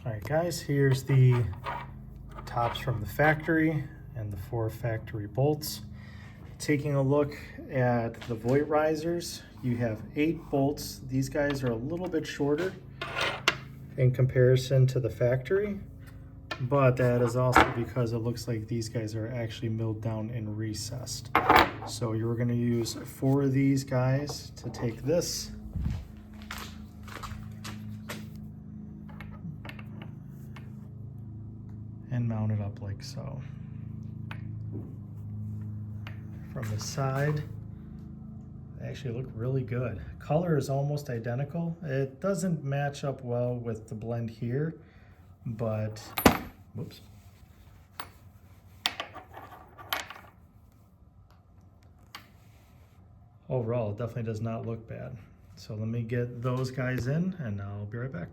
All right, guys, here's the tops from the factory and the 4 factory bolts. Taking a look at the Voigt risers, you have 8 bolts. These guys are a little bit shorter in comparison to the factory, but that is also because it looks like these guys are actually milled down and recessed. So you're going to use 4 of these guys to take this and mount it up like so. From the side, they actually look really good. Color is almost identical. It doesn't match up well with the blend here, but whoops. Overall, it definitely does not look bad. So let me get those guys in and I'll be right back.